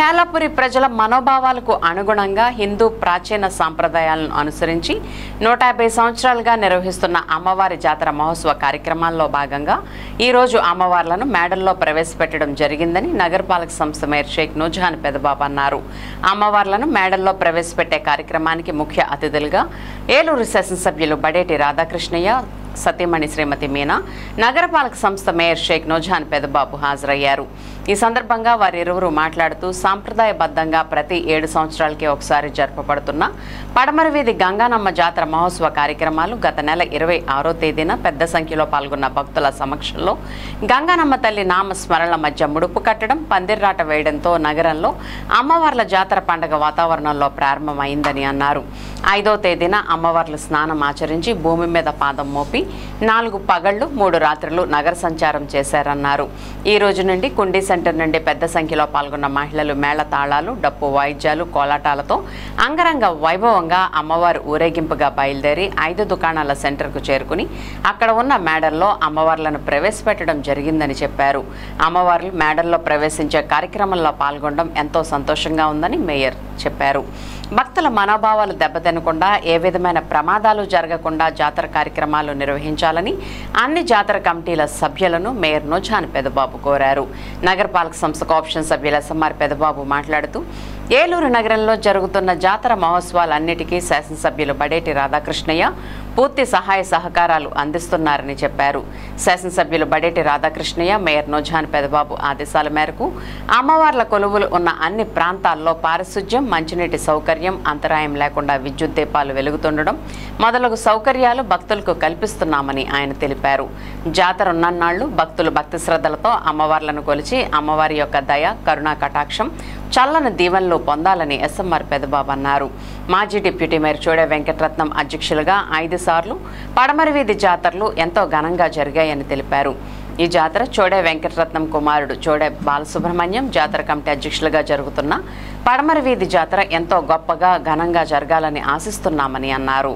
హేలపురి ప్రజల మనోభావాలకు అనుగుణంగా హిందూ ప్రాచీన సాంప్రదాయాలను అనుసరించి 150 సంవత్సరాలుగా నిర్వహిస్తున్న అమ్మవారి జాతర మహోత్సవ కార్యక్రమాల్లో భాగంగా ఈరోజు అమ్మవార్లను మేడల్లో ప్రవేశపెట్టడం జరిగిందని నగరపాలక సంస్థ మేయర్ షేక్ నూజహాన్ పెదబాబు అన్నారు. అమ్మవార్లను మేడల్లో ప్రవేశపెట్టే కార్యక్రమానికి ముఖ్య అతిథులుగా ఏలూరు శాసనసభ్యులు బడేటి రాధాకృష్ణయ్య, సతీమణి శ్రీమతి మీనా, నగరపాలక సంస్థ మేయర్ షేక్ నూజహాన్ పెదబాబు హాజరయ్యారు. ఈ సందర్భంగా వారిరువురు మాట్లాడుతూ సాంప్రదాయబద్ధంగా ప్రతి 7 సంవత్సరాలకే ఒకసారి జరపబడుతున్న పడమర వీధి గంగానమ్మ జాతర మహోత్సవ కార్యక్రమాలు గత నెల 26వ తేదీన పెద్ద సంఖ్యలో పాల్గొన్న భక్తుల సమక్షంలో గంగానమ్మ తల్లి నామ స్మరణల మధ్య ముడుపు కట్టడం, పందిర్రాట వేయడంతో నగరంలో అమ్మవార్ల జాతర పండుగ వాతావరణంలో ప్రారంభమైందని అన్నారు. 5వ తేదీన అమ్మవార్లు స్నానం ఆచరించి భూమి మీద పాదం మోపి 4 పగళ్లు 3 రాత్రులు నగర సంచారం చేశారన్నారు. ఈ రోజు నుండి కుండీ సెంటర్ నుండి పెద్ద సంఖ్యలో పాల్గొన్న మహిళలు మేళ తాళాలు, డప్పు వాయిద్యాలు, కోలాటాలతో అంగరంగ వైభవంగా అమ్మవారు ఊరేగింపుగా బయలుదేరి 5 దుకాణాల సెంటర్కు చేరుకుని అక్కడ ఉన్న మేడల్లో అమ్మవార్లను ప్రవేశపెట్టడం జరిగిందని చెప్పారు. అమ్మవార్లు మేడల్లో ప్రవేశించే కార్యక్రమంలో పాల్గొనడం ఎంతో సంతోషంగా ఉందని మేయర్ చెప్పారు. భక్తుల మనోభావాలు దెబ్బతినకుండా ఏ విధమైన ప్రమాదాలు జరగకుండా జాతర కార్యక్రమాలు నిర్వహించాలని అన్ని జాతర కమిటీల సభ్యులను మేయర్ నూజహాన్ పెదబాబు కోరారు. నగరపాలక సంస్థ కోఆప్షన్ సభ్యుల ఎస్ఎంఆర్ పెదబాబు మాట్లాడుతూ ఏలూరు నగరంలో జరుగుతున్న జాతర మహోత్సవాలన్నిటికీ శాసనసభ్యులు బడేటి రాధాకృష్ణయ్య పూర్తి సహాయ సహకారాలు అందిస్తున్నారని చెప్పారు. శాసనసభ్యులు బడేటి రాధాకృష్ణయ్య, మేయర్ నూజహాన్ పెదబాబు ఆదేశాల మేరకు అమ్మవార్ల కొలువులు ఉన్న అన్ని ప్రాంతాల్లో పారిశుధ్యం, మంచినీటి సౌకర్యం, అంతరాయం లేకుండా విద్యుత్ దీపాలు వెలుగుతుండడం మొదలగు సౌకర్యాలు భక్తులకు కల్పిస్తున్నామని ఆయన తెలిపారు. జాతర ఉన్నన్నాళ్లు భక్తులు భక్తి శ్రద్ధలతో అమ్మవార్లను కొలిచి అమ్మవారి యొక్క దయ, కరుణా కటాక్షం, చల్లని దీవెనలు పొందాలని ఎస్ఎంఆర్ పెదబాబు అన్నారు. మాజీ డిప్యూటీ మేయర్ చోడే వెంకటరత్నం అధ్యక్షులుగా 5 సార్లు పడమర వీధి జాతరలు ఎంతో ఘనంగా జరిగాయని తెలిపారు. ఈ జాతర చోడే వెంకటరత్నం కుమారుడు చోడే బాలసుబ్రహ్మణ్యం జాతర కమిటీ అధ్యక్షులుగా జరుగుతున్న పడమర వీధి జాతర ఎంతో గొప్పగా ఘనంగా జరగాలని ఆశిస్తున్నామని అన్నారు.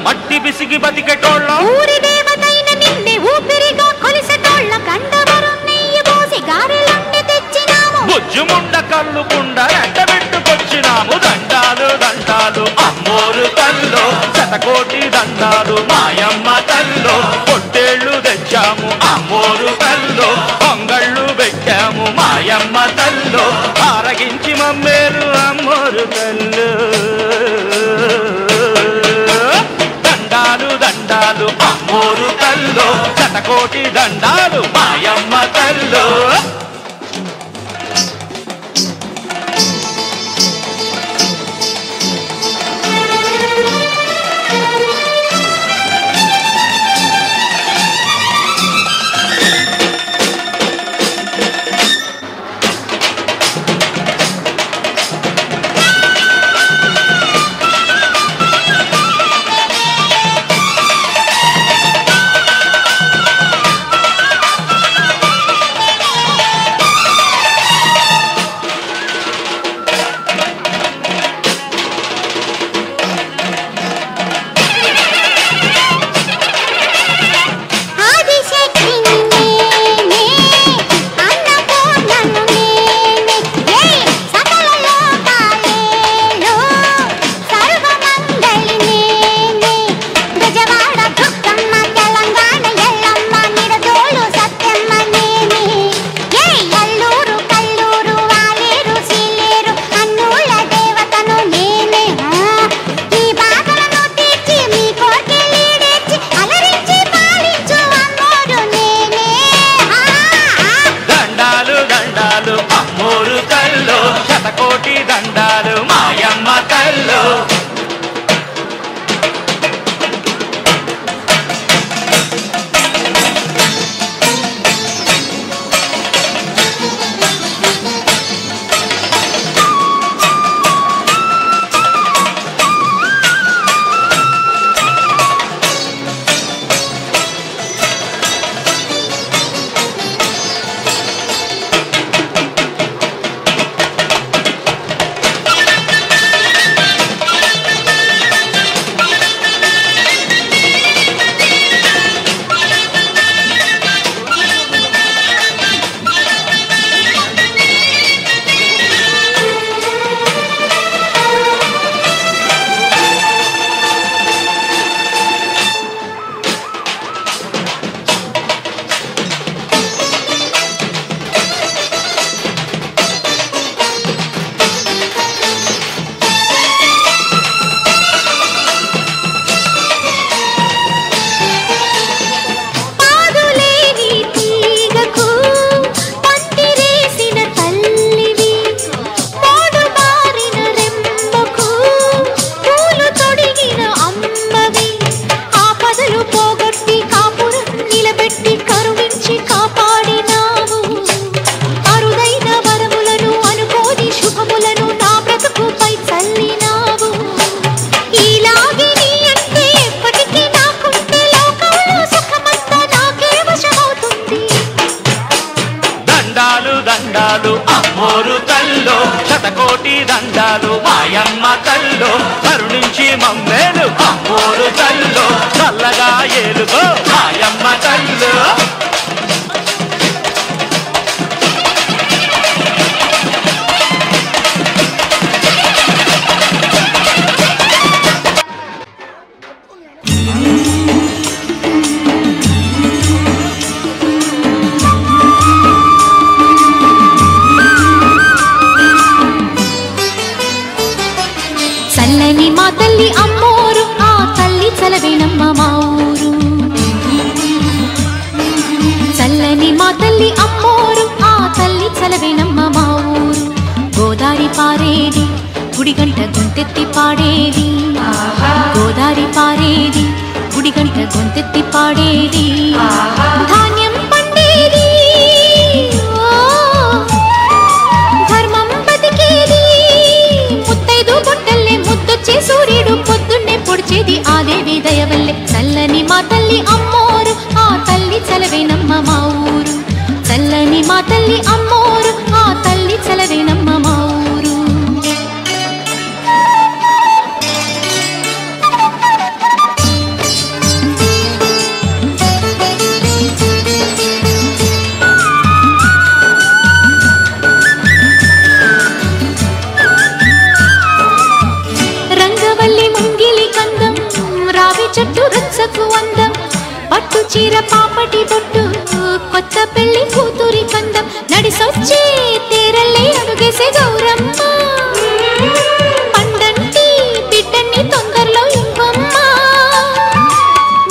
మట్టి బిసిగి బతికెటోళ్ళ ఊరి దేవతైన నిన్నే ఊపిరిగా కొలిసెటోళ్ళ కండవరం నెయ్యి పోసి గారెలండి తెచ్చినాము. బుజ్జుముండ కళ్ళుకుండ ఎండబెట్టుకొచ్చినాము. దండాలు దండాలు అమ్మోరు తల్లో, శతకోటి దండాలు మాయమ్మ తల్లో. పొట్టేళ్లు తెచ్చాము అమ్మోరు తల్లో, పొంగళ్ళు పెట్టాము మాయమ్మ తల్లో. ఆరగించి మమ్మేరు అమ్మోరు తల్లో. దండాలు దండాలు అమ్మోరు తల్లో, శతకోటి దండాలు మాయమ్మ తల్లో. తల్లో చల్లగా ఏలుగో మాయమ్మ తల్లో చల్లని మా తల్లి అమ్మోరు ఆ తల్లి చలవేనమ్మ మా ఊరు చల్లని మా తల్లి అమ్మోరు ఆ తల్లి చలవేనమ్మ మా ఊరు గోదారి పారేది గుడిగంట గొంతెత్తి పాడేది గోదారి పారేది గుడిగంట గొంతెత్తి పాడేది ధాన్యం పండేది ధర్మం బతికేది ముత్తైదు బొట్టల్లే ముద్దొచ్చే సూర్యుడు పొద్దున్నే పొడిచేది ఆ దేవి దయవల్లే చల్లని మా తల్లి అమ్మోరు ఆ తల్లి చలవేనమ్మ మా ఊరు చల్లని మా తల్లి అమ్మోరు ఆ తల్లి చలవేనమ్మ మా ఊరు రంగవల్లి ముంగిలి కందం రావి చెట్టు రచ్చకు అందం పట్టు చీర పాపటి బొట్టు కొత్త పెళ్లి కూతురి కందం నడిసొచ్చే తేరల్లే అడుగేసే గౌరమ్మ పండంటి బిడ్డన్ని తొందరలో ఇవ్వమ్మ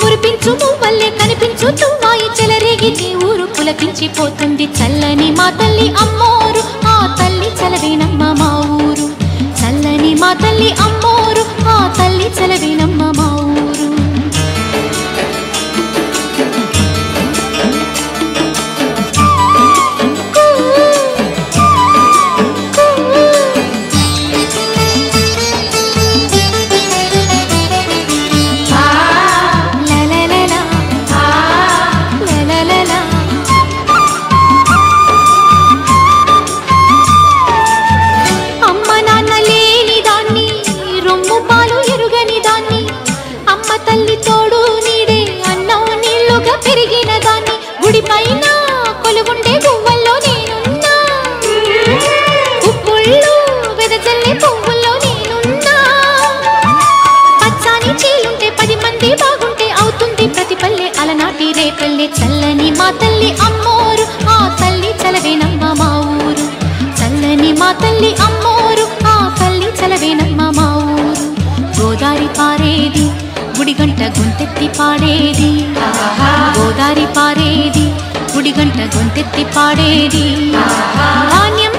మురిపించు మువ్వల్లే కనిపించు తువ్వాయి చెలరేగి నీ ఊరు పులకించిపోతుంది చల్లని మా తల్లి అమ్మోరు ఆ తల్లి చలవేనమ్మ మా ఊరు చల్లని మా తల్లి అమ్మోరు ఆ తల్లి చలవేనమ్మ మా ఊరు తల్లి తోడు నీడే అన్నం నీళ్లుగా పెరిగిన దాన్ని గుడిపైన కొలువుండే గువ్వల్లో నేనున్నా ఉప్పుళ్ళు వెదజల్లే పువ్వుల్లో నేనున్నా పచ్చాని చీలుంటే 10 మంది బాగుంటే అవుతుంది ప్రతి పల్లె అలనాటి రేపల్లె చల్లని మా తల్లి అమ్మోరు ఆ తల్లి చలవేనమ్మ మా ఊరు చల్లని మా తల్లి అమ్మోరు ఆ తల్లి చలవేనమ్మ మా ఊరు గోదారి పారేది గుడిగంట గొంతెత్తి పాడేది గోదారి పారేది గుడిగంట గొంతెత్తి పాడేది ధాన్యం